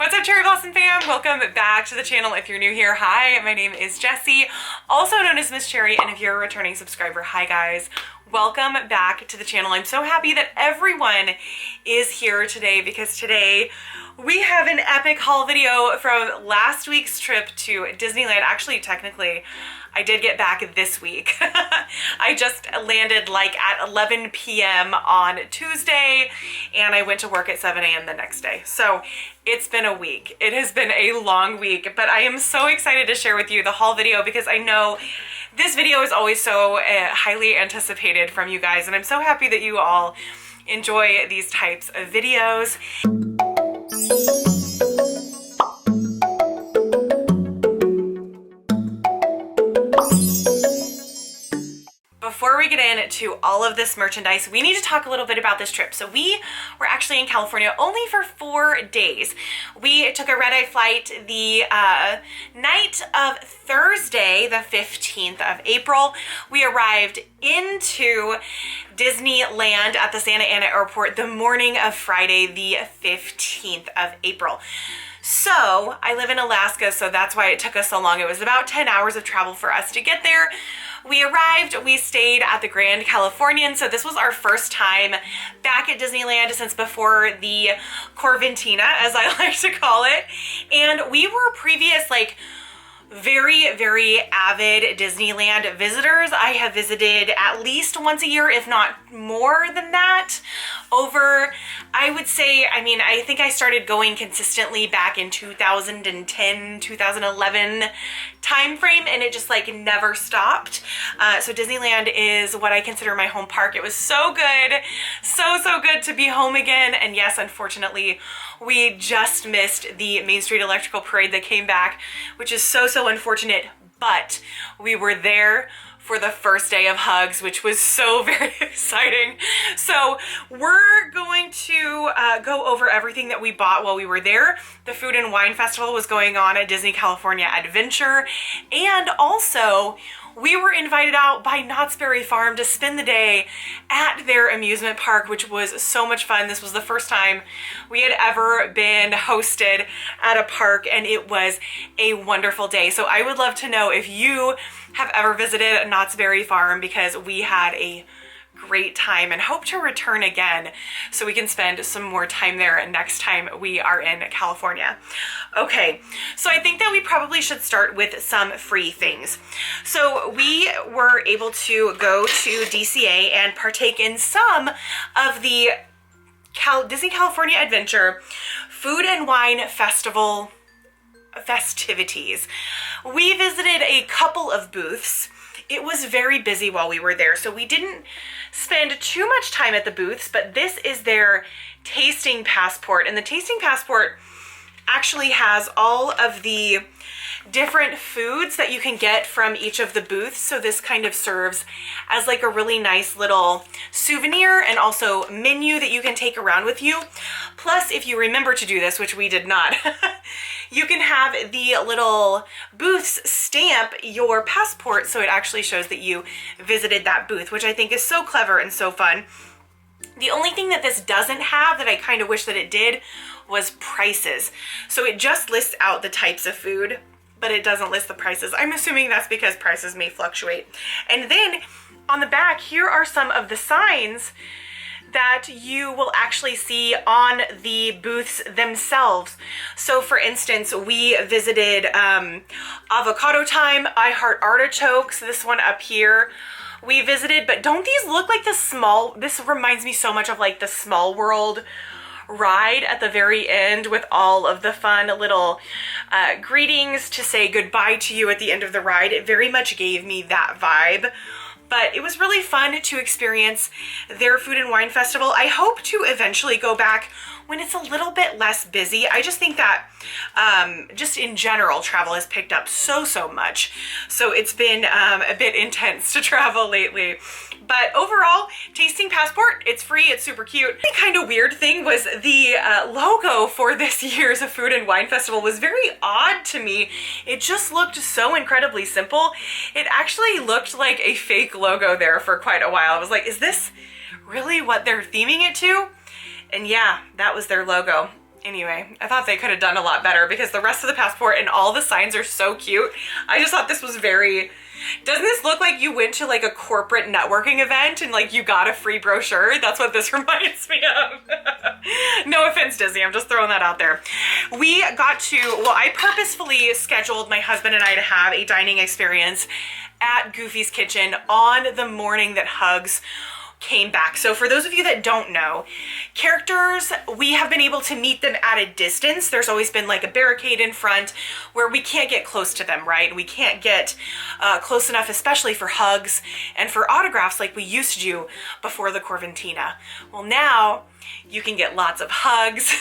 What's up, Cherry Blossom fam? Welcome back to the channel if you're new here. Hi, my name is Jessi, also known as Miss Cherry, and if you're a returning subscriber, hi guys. Welcome back to the channel. I'm so happy that everyone is here today because today we have an epic haul video from last week's trip to Disneyland. Actually, technically, I did get back this week. I just landed like at 11 p.m. on Tuesday and I went to work at 7 a.m. the next day. So it's been a week. It has been a long week, but I am so excited to share with you the haul video because I know this video is always so highly anticipated from you guys, and I'm so happy that you all enjoy these types of videos. Before we get into all of this merchandise, we need to talk a little bit about this trip. So we were actually in California only for 4 days. We took a red-eye flight the night of Thursday, the 15th of April. We arrived into Disneyland at the Santa Ana airport the morning of Friday, the 15th of April. So I live in Alaska, so that's why it took us so long. It was about 10 hours of travel for us to get there. We arrived, we stayed at the Grand Californian, so this was our first time back at Disneyland since before the Corventina, as I like to call it. And we were previous, like, very avid Disneyland visitors. I have visited at least once a year, if not more than that, over, I would say, I mean, I think I started going consistently back in 2010, 2011 time frame, and it just like never stopped. So Disneyland is what I consider my home park. It was so good, so good to be home again. And yes, unfortunately, we just missed the Main Street Electrical Parade that came back, which is so unfortunate, but we were there for the first day of Hugs, which was so very exciting. So we're going to go over everything that we bought while we were there. The Food and Wine Festival was going on at Disney California Adventure, and also we were invited out by Knott's Berry Farm to spend the day at their amusement park, which was so much fun. This was the first time we had ever been hosted at a park, and it was a wonderful day. So I would love to know if you have ever visited Knott's Berry Farm, because we had a great time and hope to return again so we can spend some more time there next time we are in California. Okay, so I think that we probably should start with some free things. So we were able to go to DCA and partake in some of the Disney California Adventure Food and Wine Festival festivities. We visited a couple of booths. It was very busy while we were there, so we didn't spend too much time at the booths, but this is their tasting passport, and the tasting passport actually has all of the different foods that you can get from each of the booths. So this kind of serves as like a really nice little souvenir and also menu that you can take around with you. Plus, if you remember to do this, which we did not, you can have the little booths stamp your passport so it actually shows that you visited that booth, which I think is so clever and so fun. The only thing that this doesn't have that I kind of wish that it did was prices. So it just lists out the types of food, but it doesn't list the prices. I'm assuming that's because prices may fluctuate. And then on the back, here are some of the signs that you will actually see on the booths themselves. So for instance, we visited Avocado Time, I Heart Artichokes, this one up here we visited, but don't these look like this reminds me so much of like the Small World ride at the very end with all of the fun little greetings to say goodbye to you at the end of the ride. It very much gave me that vibe. But it was really fun to experience their Food and Wine Festival. I hope to eventually go back when it's a little bit less busy. I just think that just in general, travel has picked up so much. So it's been a bit intense to travel lately. But overall, tasting passport, it's free, it's super cute. The kind of weird thing was the logo for this year's Food and Wine Festival was very odd to me. It just looked so incredibly simple. It actually looked like a fake logo there for quite a while. I was like, is this really what they're theming it to? And yeah, that was their logo. Anyway, I thought they could have done a lot better because the rest of the passport and all the signs are so cute. I just thought this was very, doesn't this look like you went to like a corporate networking event and like you got a free brochure? That's what this reminds me of. No offense, Disney, I'm just throwing that out there. We got to, well, I purposefully scheduled my husband and I to have a dining experience at Goofy's Kitchen on the morning that Hugs came back. So for those of you that don't know, characters, we have been able to meet them at a distance. There's always been like a barricade in front where we can't get close to them, right? We can't get close enough, especially for hugs and for autographs like we used to do before the Corventina. Well, now you can get lots of hugs.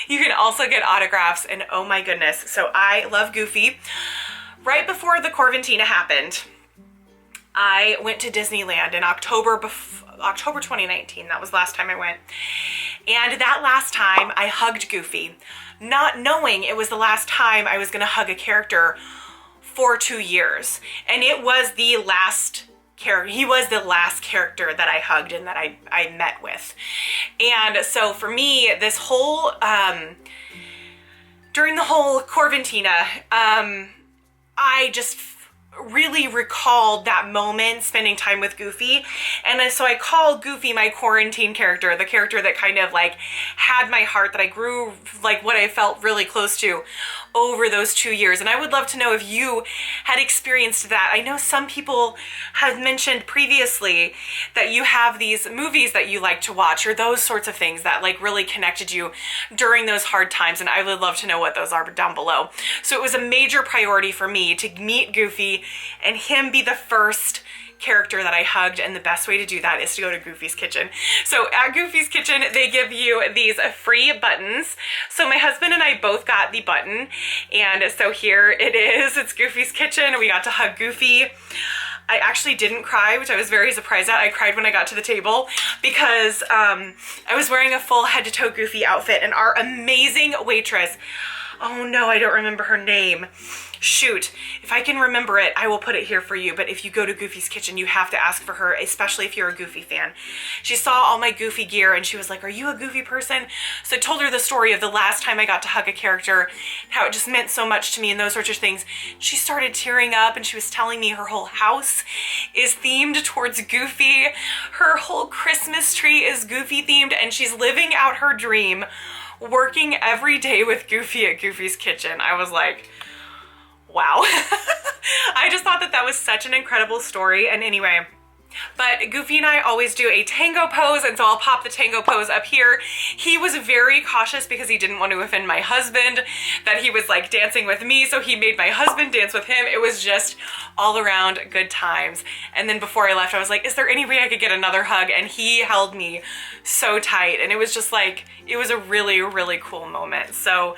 You can also get autographs, and oh my goodness. So I love Goofy. Right before the Corventina happened, I went to Disneyland in October 2019. That was the last time I went. And that last time I hugged Goofy, not knowing it was the last time I was going to hug a character for 2 years. And it was the last character. He was the last character that I hugged and that I met with. And so for me, this whole, during the whole Corventina, I just really recalled that moment spending time with Goofy. And so I called Goofy my quarantine character, the character that kind of like had my heart, that I grew like what I felt really close to over those 2 years. And I would love to know if you had experienced that. I know some people have mentioned previously that you have these movies that you like to watch or those sorts of things that like really connected you during those hard times. And I would love to know what those are down below. So it was a major priority for me to meet Goofy and him be the first character that I hugged, and the best way to do that is to go to Goofy's Kitchen. So at Goofy's Kitchen, they give you these free buttons. So my husband and I both got the button, and so here it is. It's Goofy's Kitchen. We got to hug Goofy. I actually didn't cry, which I was very surprised at. I cried when I got to the table because I was wearing a full head-to-toe Goofy outfit, and our amazing waitress, oh no, I don't remember her name. Shoot, if I can remember it, I will put it here for you. But if you go to Goofy's Kitchen, you have to ask for her, especially if you're a Goofy fan. She saw all my Goofy gear and she was like, are you a Goofy person? So I told her the story of the last time I got to hug a character, how it just meant so much to me and those sorts of things. She started tearing up and she was telling me her whole house is themed towards Goofy. Her whole Christmas tree is Goofy themed, and she's living out her dream working every day with Goofy at Goofy's Kitchen. I was like, wow. I just thought that that was such an incredible story. And anyway, but Goofy and I always do a tango pose, and so I'll pop the tango pose up here. He was very cautious because he didn't want to offend my husband, that he was like dancing with me, so he made my husband dance with him. It was just all around good times. And then before I left, I was like, is there any way I could get another hug? And he held me so tight, and it was just like, it was a really, really cool moment. So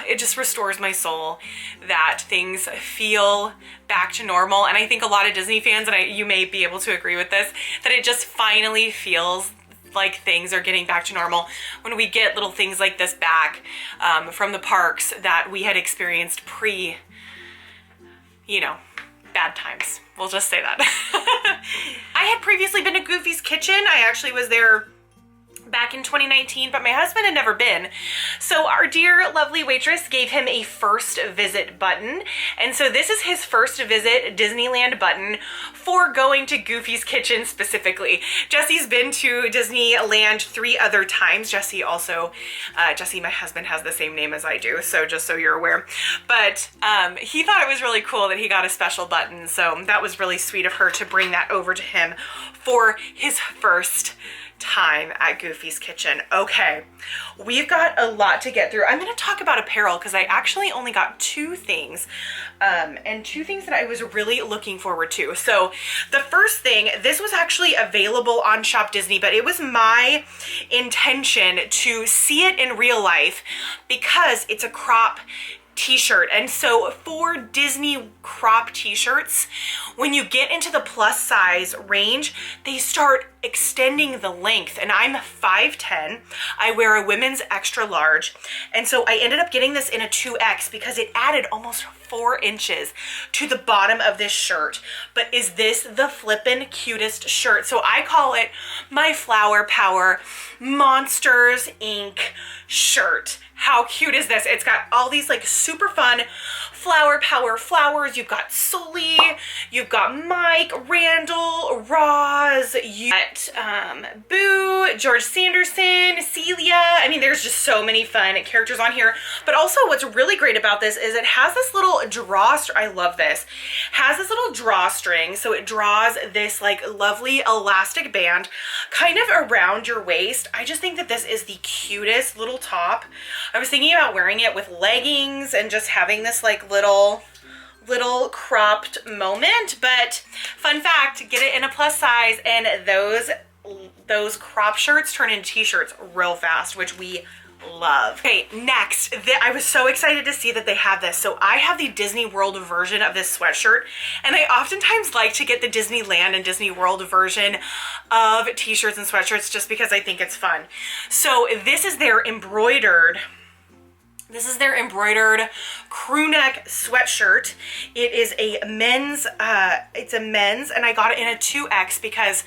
it just restores my soul that things feel back to normal. And I think a lot of Disney fans, and you may be able to agree with this, that it just finally feels like things are getting back to normal when we get little things like this back from the parks that we had experienced pre, you know, bad times. We'll just say that. I had previously been to Goofy's Kitchen. I actually was there back in 2019, but my husband had never been. So our dear lovely waitress gave him a first visit button. And so this is his first visit Disneyland button for going to Goofy's Kitchen specifically. Jessi's been to Disneyland 3 other times. Jessi also, Jessi, my husband, has the same name as I do, so just so you're aware. But he thought it was really cool that he got a special button. So that was really sweet of her to bring that over to him for his first time at Goofy's Kitchen. Okay, we've got a lot to get through. I'm going to talk about apparel because I actually only got 2 things, and 2 things that I was really looking forward to. So the first thing, this was actually available on Shop Disney, but it was my intention to see it in real life because it's a crop t-shirt. And so for Disney crop t-shirts, when you get into the plus size range, they start extending the length, and I'm 5'10". I wear a women's extra large, and so I ended up getting this in a 2X because it added almost 4 inches to the bottom of this shirt. But is this the flippin' cutest shirt? So I call it my Flower Power Monsters Inc. shirt. How cute is this? It's got all these like super fun Flower Power flowers. You've got Sully, you've got Mike, Randall, Roz, you got Boo, George Sanderson, Celia. I mean, there's just so many fun characters on here. But also what's really great about this is it has this little drawstring. I love this. Has this little drawstring, so it draws this like lovely elastic band kind of around your waist. I just think that this is the cutest little top. I was thinking about wearing it with leggings and just having this like little cropped moment, but fun fact, get it in a plus size, and those crop shirts turn into t-shirts real fast, which we love. Okay, next, I was so excited to see that they have this. So I have the Disney World version of this sweatshirt, and I oftentimes like to get the Disneyland and Disney World version of t-shirts and sweatshirts just because I think it's fun. So this is their embroidered crew neck sweatshirt. It is a men's, and I got it in a 2X because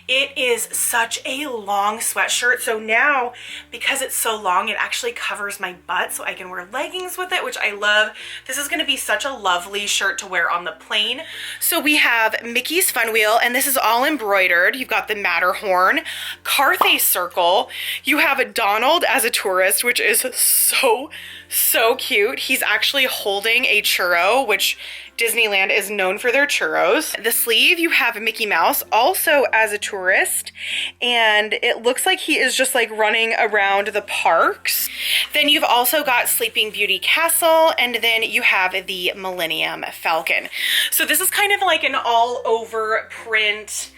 it is such a long sweatshirt. So now, because it's so long, it actually covers my butt, so I can wear leggings with it, which I love. This is gonna be such a lovely shirt to wear on the plane. So we have Mickey's Fun Wheel, and this is all embroidered. You've got the Matterhorn, Carthay Circle. You have Donald as a tourist, which is so cute. He's actually holding a churro, which Disneyland is known for their churros. The sleeve, you have Mickey Mouse also as a tourist, and it looks like he is just like running around the parks. Then you've also got Sleeping Beauty Castle, and then you have the Millennium Falcon. So this is kind of like an all over print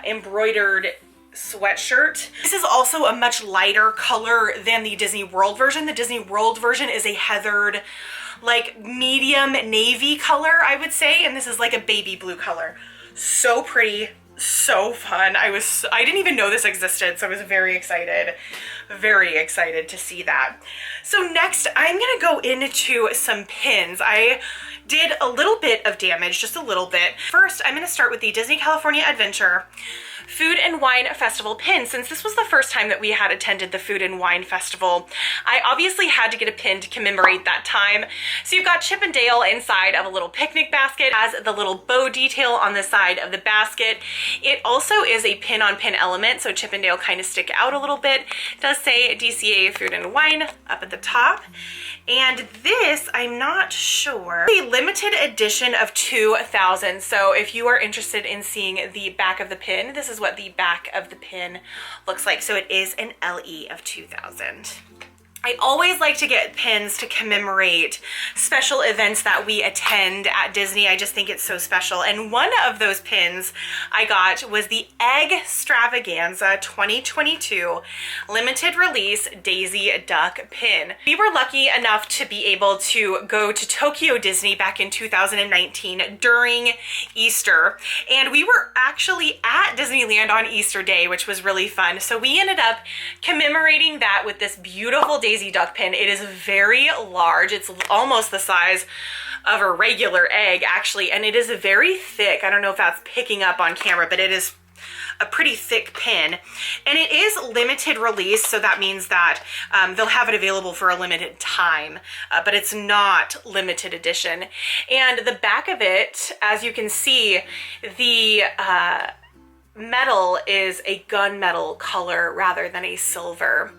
embroidered sweatshirt. This is also a much lighter color than the Disney World version. The Disney World version is a heathered, like medium navy color, I would say, and this is like a baby blue color. So pretty, so fun. I didn't even know this existed, so I was very excited to see that. So next, I'm gonna go into some pins. I did a little bit of damage, just a little bit. First, I'm gonna start with the Disney California Adventure Food and Wine Festival pin. Since this was the first time that we had attended the Food and Wine Festival, I obviously had to get a pin to commemorate that time. So you've got Chip and Dale inside of a little picnic basket, has the little bow detail on the side of the basket. It also is a pin on pin element, so Chip and Dale kind of stick out a little bit. It does say DCA Food and Wine up at the top. And this, I'm not sure, a limited edition of 2000. So if you are interested in seeing the back of the pin, this is what the back of the pin looks like. So it is an LE of 2000. I always like to get pins to commemorate special events that we attend at Disney. I just think it's so special. And one of those pins I got was the Egg Extravaganza 2022 limited release Daisy Duck pin. We were lucky enough to be able to go to Tokyo Disney back in 2019 during Easter. And we were actually at Disneyland on Easter Day, which was really fun. So we ended up commemorating that with this beautiful Daisy Duck pin. It is very large. It's almost the size of a regular egg, actually, and it is very thick. I don't know if that's picking up on camera, but it is a pretty thick pin, and it is limited release, so that means that they'll have it available for a limited time, but it's not limited edition. And the back of it, as you can see, the metal is a gunmetal color rather than a silver,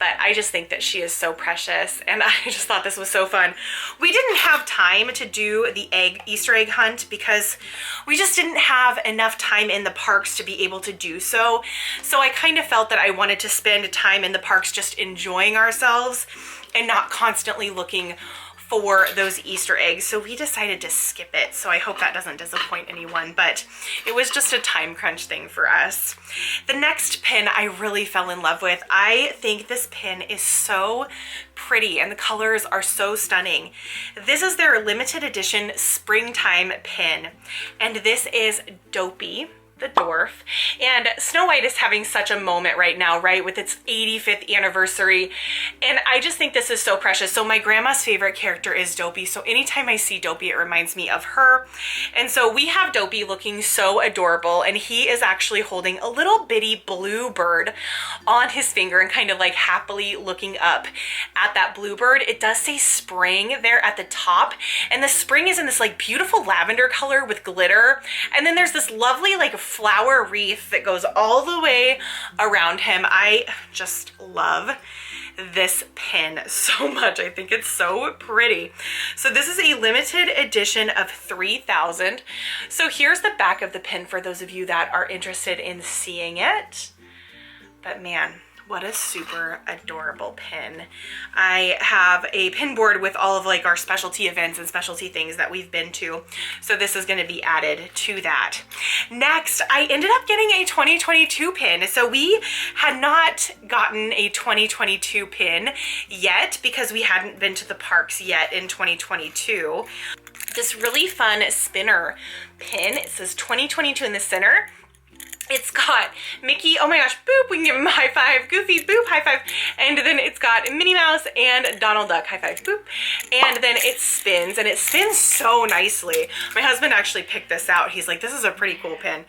but I just think that she is so precious, and I just thought this was so fun. We didn't have time to do the Easter egg hunt because we just didn't have enough time in the parks to be able to do so. So I kind of felt that I wanted to spend time in the parks just enjoying ourselves and not constantly looking for those Easter eggs, so we decided to skip it. So I hope that doesn't disappoint anyone, but it was just a time crunch thing for us. The next pin I really fell in love with. I think this pin is so pretty and the colors are so stunning. This is their limited edition springtime pin, and this is Dopey. the dwarf. And Snow White is having such a moment right now, right, with its 85th anniversary. And I just think this is so precious. So my grandma's favorite character is Dopey. So anytime I see Dopey, it reminds me of her. And so we have Dopey looking so adorable, and he is actually holding a little bitty blue bird on his finger and kind of like happily looking up at that blue bird. It does say spring there at the top, and the spring is in this like beautiful lavender color with glitter. And then there's this lovely like flower wreath that goes all the way around him. I just love this pin so much. I think it's so pretty. So this is a limited edition of 3,000. So here's the back of the pin for those of you that are interested in seeing it. But man, what a super adorable pin. I have a pin board with all of like our specialty events and specialty things that we've been to. So this is going to be added to that. Next, I ended up getting a 2022 pin. So we had not gotten a 2022 pin yet because we hadn't been to the parks yet in 2022. This really fun spinner pin. It says 2022 in the center. It's got Mickey, oh my gosh, boop, we can give him a high five. Goofy, boop, high five. And then it's got Minnie Mouse and Donald Duck, high five, boop. And then it spins, and it spins so nicely. My husband actually picked this out. He's like, this is a pretty cool pin.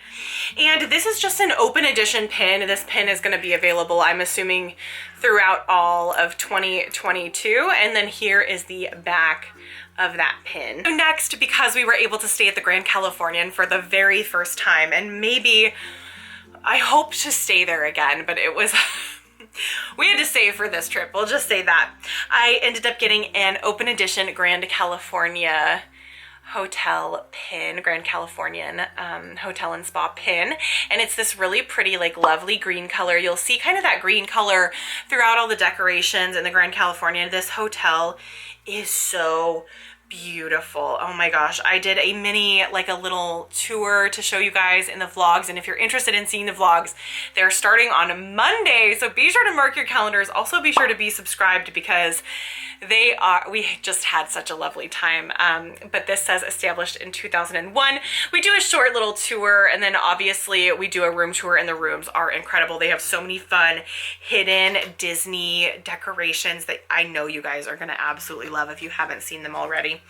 And this is just an open edition pin. This pin is gonna be available, I'm assuming, throughout all of 2022. And then here is the back of that pin. So next, because we were able to stay at the Grand Californian for the very first time, and maybe I hope to stay there again, but it was we had to save for this trip, we'll just say that. I ended up getting an open edition Grand California hotel pin, Grand Californian hotel and spa pin, and it's this really pretty like lovely green color. You'll see kind of that green color throughout all the decorations in the Grand Californian. This hotel is so beautiful. Oh my gosh, I did a mini, like a little tour to show you guys in the vlogs, and if you're interested in seeing the vlogs, they're starting on Monday, so be sure to mark your calendars. Also be sure to be subscribed because we just had such a lovely time. But this says established in 2001. We do a short little tour, and then obviously we do a room tour, and the rooms are incredible. They have so many fun hidden Disney decorations that I know you guys are gonna absolutely love if you haven't seen them already.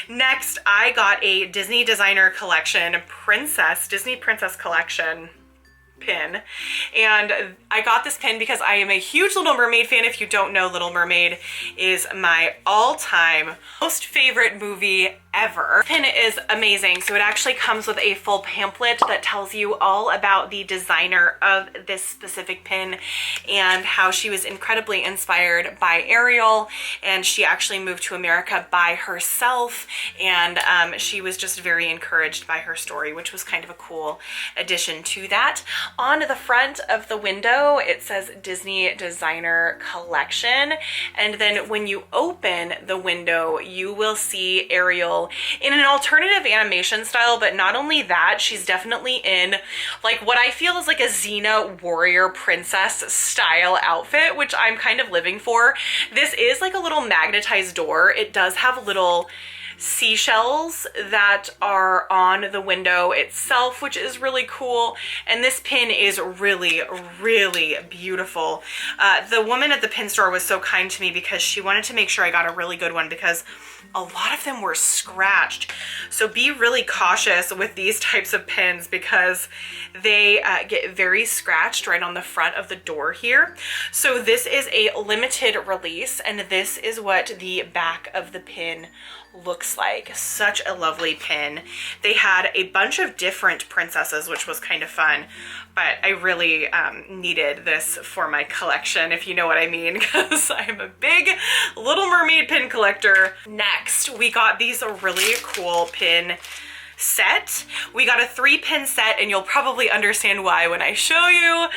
Next, I got a Disney Designer Collection Disney Princess Collection pin, and I got this pin because I am a huge Little Mermaid fan. If you don't know, Little Mermaid is my all-time most favorite movie ever. Pin is amazing. So it actually comes with a full pamphlet that tells you all about the designer of this specific pin and how she was incredibly inspired by Ariel, and she actually moved to America by herself, and she was just very encouraged by her story, which was kind of a cool addition to that. On the front of the window, it says Disney Designer Collection, and then when you open the window, you will see Ariel in an alternative animation style. But not only that, she's definitely in like what I feel is like a Xena warrior princess style outfit, which I'm kind of living for. This is like a little magnetized door. It does have little seashells that are on the window itself, which is really cool, and this pin is really, really beautiful. The woman at the pin store was so kind to me because she wanted to make sure I got a really good one because a lot of them were scratched. So be really cautious with these types of pins because they get very scratched right on the front of the door here. So this is a limited release, and this is what the back of the pin looks like. Such a lovely pin. They had a bunch of different princesses, which was kind of fun, but I really needed this for my collection, if you know what I mean, because I'm a big Little Mermaid pin collector. Next, we got these really cool pin set. We got a 3-pin set, and you'll probably understand why when I show you.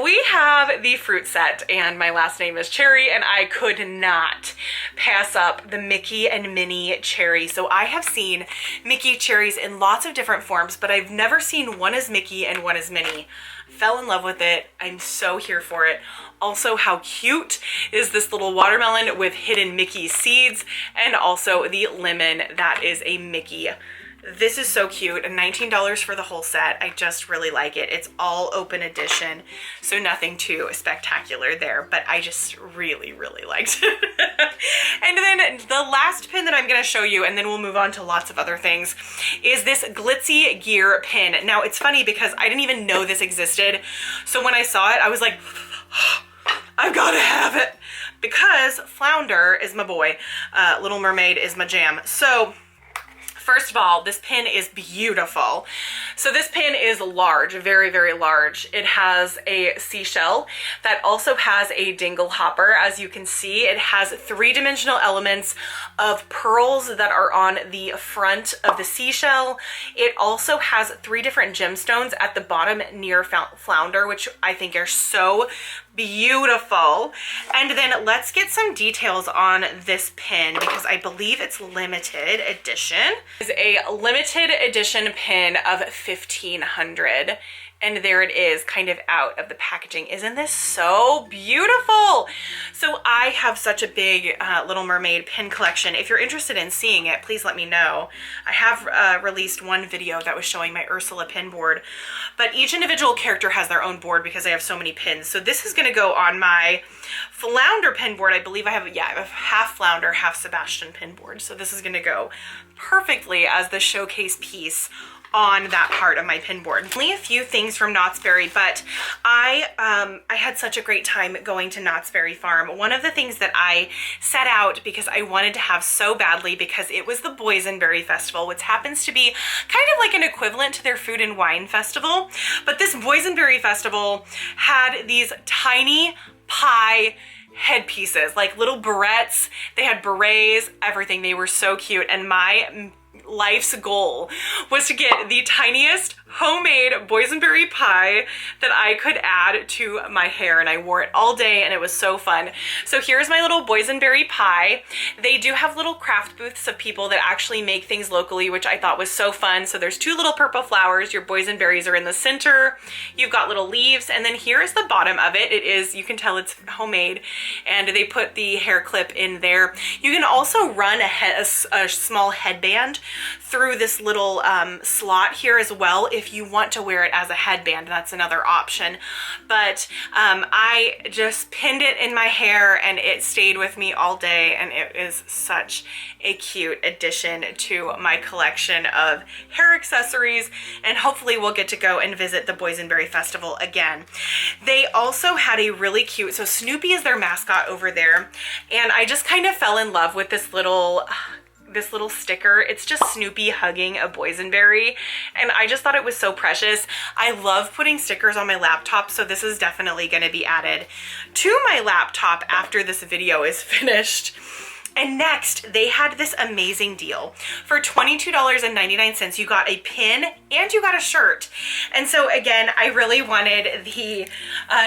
We have the fruit set, and my last name is Cherry, and I could not pass up the Mickey and Minnie cherry. So I have seen Mickey cherries in lots of different forms, but I've never seen one as Mickey and one as Minnie. Fell in love with it. I'm so here for it. Also, how cute is this little watermelon with hidden Mickey seeds, and also the lemon that is a Mickey This is so cute, and $19 for the whole set. I just really like it. It's all open edition, so nothing too spectacular there, but I just really, really liked it. And then the last pin that I'm gonna show you, and then we'll move on to lots of other things, is this glitzy gear pin. Now it's funny because I didn't even know this existed, so when I saw it, I was like, I've gotta have it, because Flounder is my boy, Little Mermaid is my jam. So first of all, this pin is beautiful. So this pin is large, very, very large. It has a seashell that also has a dingle hopper. As you can see, it has three-dimensional elements of pearls that are on the front of the seashell. It also has 3 different gemstones at the bottom near Flounder, which I think are so beautiful. And then let's get some details on this pin because I believe it's limited edition. It's a limited edition pin of 1,500. And there it is, kind of out of the packaging. Isn't this so beautiful? So I have such a big Little Mermaid pin collection. If you're interested in seeing it, please let me know. I have released one video that was showing my Ursula pin board, but each individual character has their own board because I have so many pins. So this is gonna go on my Flounder pin board. I believe I have half Flounder, half Sebastian pin board. So this is gonna go perfectly as the showcase piece on that part of my pin board. Only a few things from Knott's Berry, but I had such a great time going to Knott's Berry Farm. One of the things that I set out because I wanted to have so badly, because it was the Boysenberry Festival, which happens to be kind of like an equivalent to their Food and Wine Festival. But this Boysenberry Festival had these tiny pie headpieces, like little barrettes. They had berets, everything. They were so cute. And my life's goal was to get the tiniest homemade boysenberry pie that I could add to my hair, and I wore it all day and it was so fun. So here's my little boysenberry pie. They do have little craft booths of people that actually make things locally, which I thought was so fun. So there's 2 little purple flowers. Your boysenberries are in the center. You've got little leaves, and then here is the bottom of it. It is, you can tell it's homemade, and they put the hair clip in there. You can also run a small headband through this little slot here as well if you want to wear it as a headband. That's another option. But I just pinned it in my hair and it stayed with me all day, and it is such a cute addition to my collection of hair accessories, and hopefully we'll get to go and visit the Boysenberry Festival again. They also had a really cute, so Snoopy is their mascot over there, and I just kind of fell in love with this little sticker. It's just Snoopy hugging a boysenberry, and I just thought it was so precious. I love putting stickers on my laptop, so this is definitely going to be added to my laptop after this video is finished. And next, they had this amazing deal. For $22.99, you got a pin and you got a shirt. And so again, I really wanted the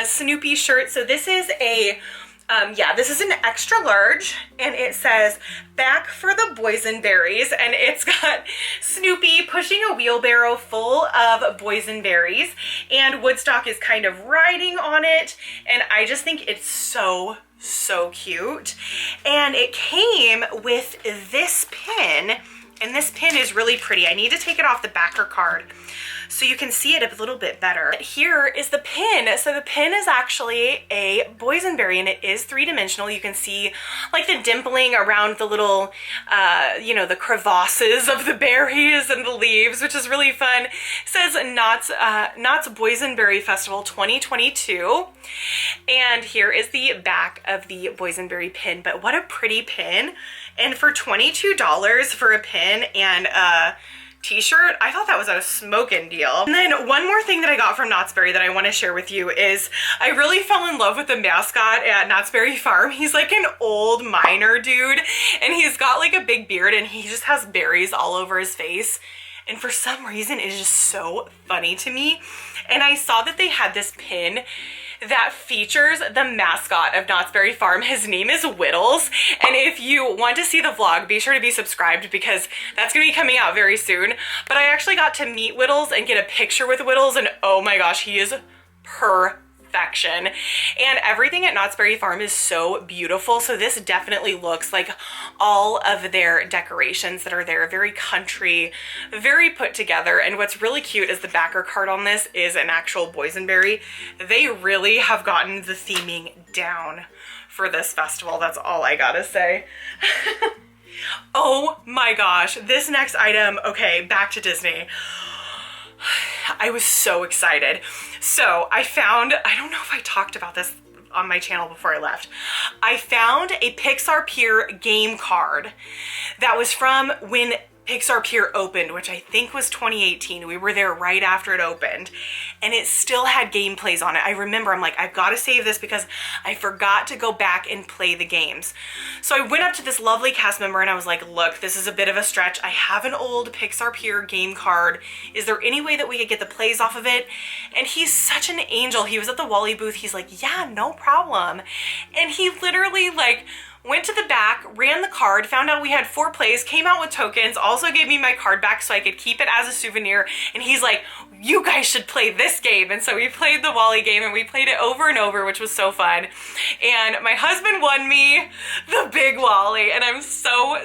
Snoopy shirt. So this is a this is an extra large, and it says "Back for the Boysenberries," and it's got Snoopy pushing a wheelbarrow full of boysenberries, and Woodstock is kind of riding on it, and I just think it's so cute. And it came with this pin, and this pin is really pretty. I need to take it off the backer card so you can see it a little bit better. Here is the pin. So the pin is actually a boysenberry, and it is 3-dimensional. You can see like the dimpling around the little, the crevasses of the berries and the leaves, which is really fun. It says Knott's Boysenberry Festival 2022. And here is the back of the boysenberry pin. But what a pretty pin. And for $22 for a pin and a t-shirt, I thought that was a smoking deal. And then one more thing that I got from Knott's Berry that I want to share with you is I really fell in love with the mascot at Knott's Berry Farm. He's like an old miner dude, and he's got like a big beard, and he just has berries all over his face. And for some reason, it is just so funny to me. And I saw that they had this pin that features the mascot of Knott's Berry Farm. His name is Whittles, and if you want to see the vlog, be sure to be subscribed because that's going to be coming out very soon. But I actually got to meet Whittles and get a picture with Whittles, and oh my gosh, he is perfect. perfection. And everything at Knott's Berry Farm is so beautiful. So this definitely looks like all of their decorations that are there, very country, very put together. And what's really cute is the backer card on this is an actual boysenberry. They really have gotten the theming down for this festival. That's all I gotta say. Oh my gosh, this next item, okay, back to Disney. I was so excited. So I found, I don't know if I talked about this on my channel before I left. I found a Pixar Pier game card that was from when Pixar Pier opened, which I think was 2018. We were there right after it opened, and it still had gameplays on it. I remember, I'm like, I've got to save this because I forgot to go back and play the games. So I went up to this lovely cast member and I was like, look, this is a bit of a stretch. I have an old Pixar Pier game card. Is there any way that we could get the plays off of it? And he's such an angel. He was at the Wally booth. He's like, yeah, no problem. And he literally like went to the back, ran the card, found out we had 4 plays, came out with tokens, also gave me my card back so I could keep it as a souvenir. And he's like, you guys should play this game. And so we played the Wally game and we played it over and over, which was so fun. And my husband won me the big Wally and I'm so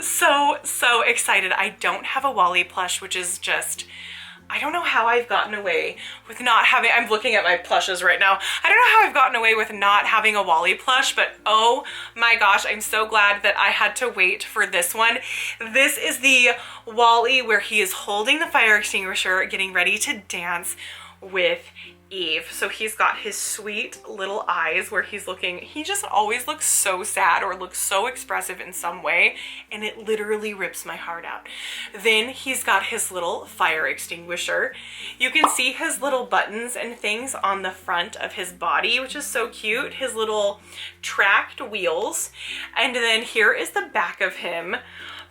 excited. I don't have a Wally plush, which is just, I don't know how I've gotten away with not having, I'm looking at my plushes right now. I don't know how I've gotten away with not having a Wally plush, but oh my gosh, I'm so glad that I had to wait for this one. This is the Wally where he is holding the fire extinguisher, getting ready to dance with Eve. So he's got his sweet little eyes where he's looking, he just always looks so sad or looks so expressive in some way, and it literally rips my heart out. Then he's got his little fire extinguisher. You can see his little buttons and things on the front of his body, which is so cute. His little tracked wheels. And then here is the back of him.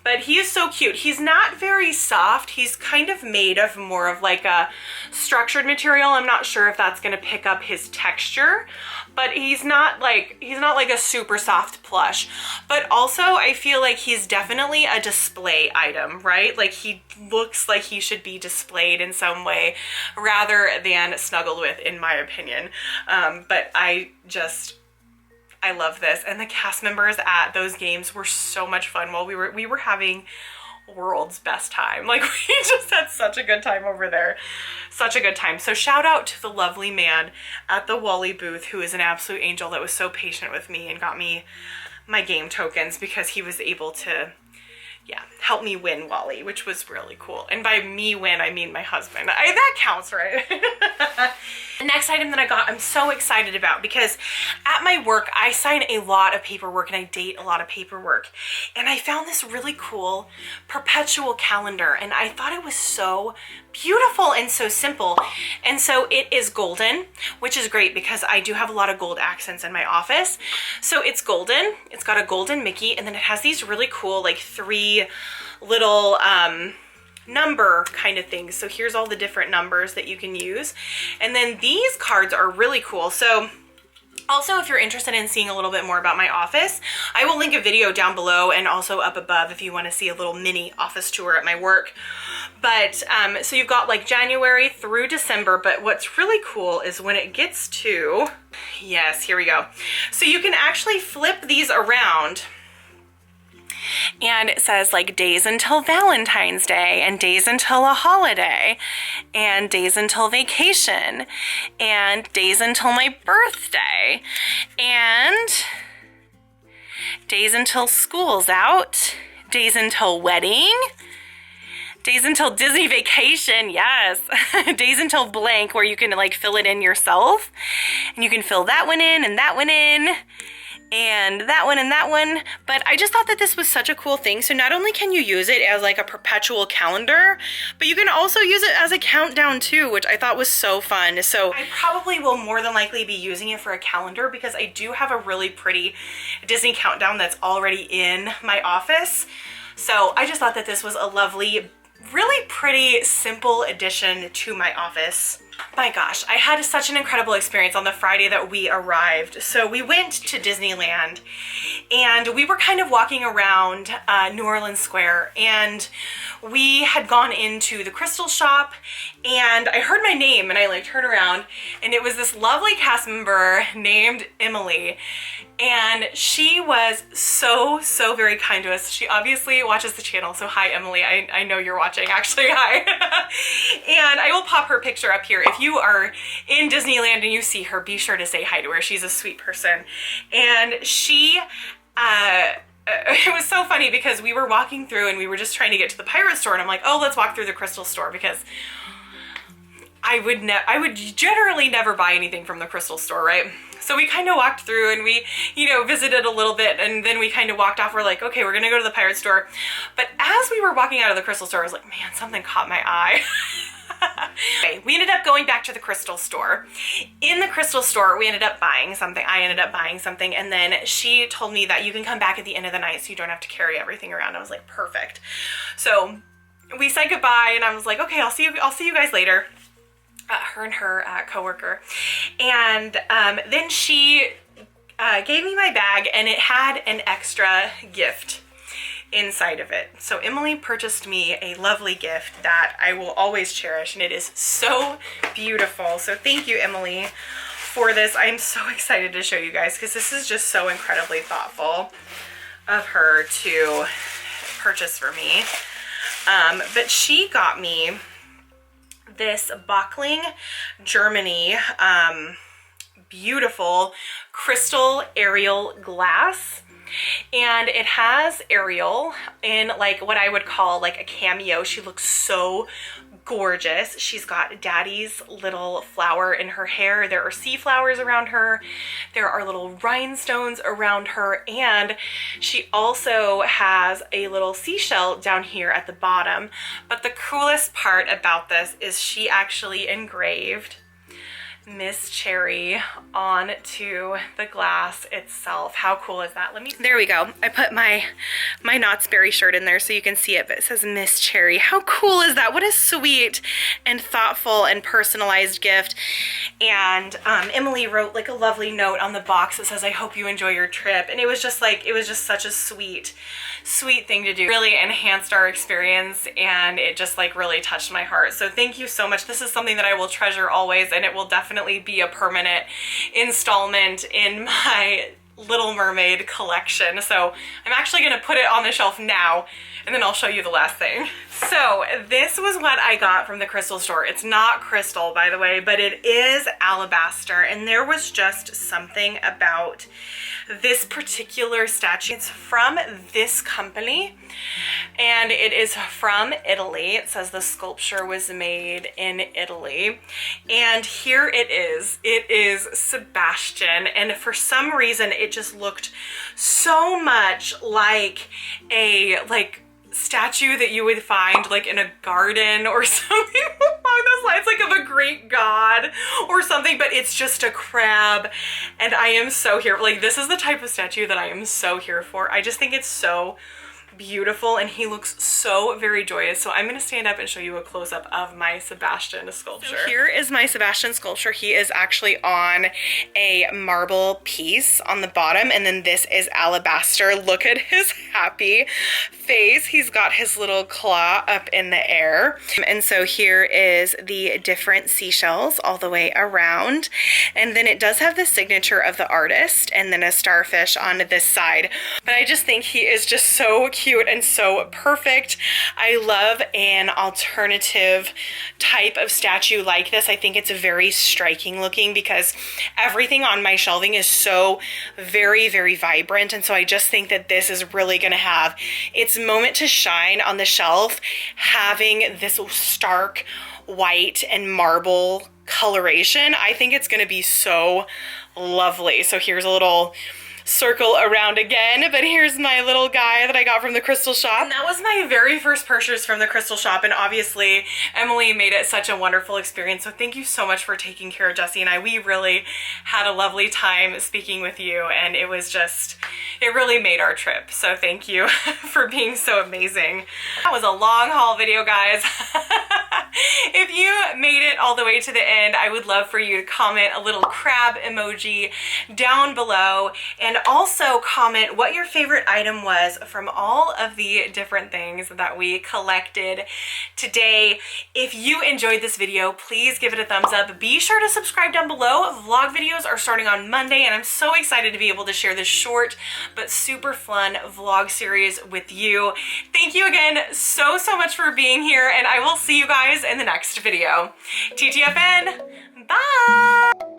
But he is so cute. He's not very soft. He's kind of made of more of like a structured material. I'm not sure if that's gonna pick up his texture, but he's not like a super soft plush. But also I feel like he's definitely a display item, right? Like he looks like he should be displayed in some way rather than snuggled with, in my opinion. But I love this, and the cast members at those games were so much fun. While we were having world's best time. Like we just had such a good time over there. Such a good time. So shout out to the lovely man at the Wally booth who is an absolute angel that was so patient with me and got me my game tokens because he was able to, yeah, help me win Wally, which was really cool. And by me win, I mean my husband. That counts, right? The next item that I got, I'm so excited about because at my work, I sign a lot of paperwork and I date a lot of paperwork. And I found this really cool perpetual calendar and I thought it was so beautiful and so simple. And so it is golden, which is great because I do have a lot of gold accents in my office. So it's golden, it's got a golden Mickey, and then it has these really cool like 3 little number kind of things. So here's all the different numbers that you can use. And then these cards are really cool. So also, if you're interested in seeing a little bit more about my office, I will link a video down below and also up above if you want to see a little mini office tour at my work. But so you've got like January through December, but what's really cool is when it gets to, yes, here we go. So you can actually flip these around. And it says like days until Valentine's Day and days until a holiday and days until vacation and days until my birthday and days until school's out, days until wedding, days until Disney vacation, yes, days until blank where you can like fill it in yourself and you can fill that one in and that one in and that one and that one. But I just thought that this was such a cool thing. So not only can you use it as like a perpetual calendar, but you can also use it as a countdown too, which I thought was so fun. So I probably will more than likely be using it for a calendar because I do have a really pretty Disney countdown that's already in my office. So I just thought that this was a lovely, really pretty, simple addition to my office. My gosh, I had such an incredible experience on the Friday that we arrived. So we went to Disneyland and we were kind of walking around New Orleans Square, and we had gone into the crystal shop and I heard my name and I like turned around and it was this lovely cast member named Emily. And she was so very kind to us. She obviously watches the channel, so hi Emily, I know you're watching, actually, hi. And I will pop her picture up here. If you are in Disneyland and you see her, be sure to say hi to her. She's a sweet person. And she, it was so funny because we were walking through and we were just trying to get to the pirate store, and I'm like, oh, let's walk through the crystal store, because I would generally never buy anything from the crystal store, right? So we kind of walked through and we, you know, visited a little bit, and then we kind of walked off. We're like, okay, we're gonna go to the pirate store. But as we were walking out of the crystal store, I was like, man, something caught my eye. Okay, we ended up going back to the crystal store. In the crystal store, we ended up buying something. I ended up buying something, and then she told me that you can come back at the end of the night so you don't have to carry everything around. I was like, perfect. So we said goodbye and I was like, okay, I'll see you guys later. Her and her coworker. And then she gave me my bag, and it had an extra gift inside of it. So Emily purchased me a lovely gift that I will always cherish, and it is so beautiful. So thank you, Emily, for this. I'm so excited to show you guys because this is just so incredibly thoughtful of her to purchase for me. But she got me this BoxLunch Germany beautiful crystal Ariel glass, and it has Ariel in like what I would call like a cameo. She looks so gorgeous. She's got Daddy's little flower in her hair. There are sea flowers around her. There are little rhinestones around her, and she also has a little seashell down here at the bottom. But the coolest part about this is she actually engraved Miss Cherry onto the glass itself. How cool is that? There we go. I put my Knott's Berry shirt in there so you can see it, but it says Miss Cherry. How cool is that? What a sweet and thoughtful and personalized gift. And Emily wrote like a lovely note on the box that says, I hope you enjoy your trip. And it was just such a sweet thing to do. Really enhanced our experience, and it just like really touched my heart. So thank you so much. This is something that I will treasure always, and it will definitely be a permanent installment in my Little Mermaid collection. So I'm actually gonna put it on the shelf now, and then I'll show you the last thing. So this was what I got from the crystal store. It's not crystal, by the way, but it is alabaster, and there was just something about this particular statue. It's from this company, and it is from Italy. It says the sculpture was made in Italy, and here it is. It is Sebastian, and for some reason it just looked so much like a statue that you would find like in a garden or something along those lines, like of a Greek god or something, but it's just a crab, and I am so here. Like, this is the type of statue that I am so here for. I just think it's so beautiful, and he looks so very joyous. So I'm gonna stand up and show you a close-up of my Sebastian sculpture. So here is my Sebastian sculpture. He is actually on a marble piece on the bottom, and then this is alabaster. Look at his happy face. He's got his little claw up in the air. And so here is the different seashells all the way around, and then it does have the signature of the artist and then a starfish on this side. But I just think he is just so cute and so perfect. I love an alternative type of statue like this. I think it's very striking looking because everything on my shelving is so very vibrant, and so I just think that this is really going to have its moment to shine on the shelf, having this stark white and marble coloration. I think it's going to be so lovely. So here's a little circle around again, but here's my little guy that I got from the crystal shop. And that was my very first purchase from the crystal shop, and obviously Emily made it such a wonderful experience, so thank you so much for taking care of Jessi and I. We really had a lovely time speaking with you, and it was just, it really made our trip, so thank you for being so amazing. That was a long haul video, guys. If you made it all the way to the end, I would love for you to comment a little crab emoji down below, and also comment what your favorite item was from all of the different things that we collected today. If you enjoyed this video, please give it a thumbs up. Be sure to subscribe down below. Vlog videos are starting on Monday, and I'm so excited to be able to share this short but super fun vlog series with you. Thank you again so much for being here, and I will see you guys in the next video. TTFN, bye!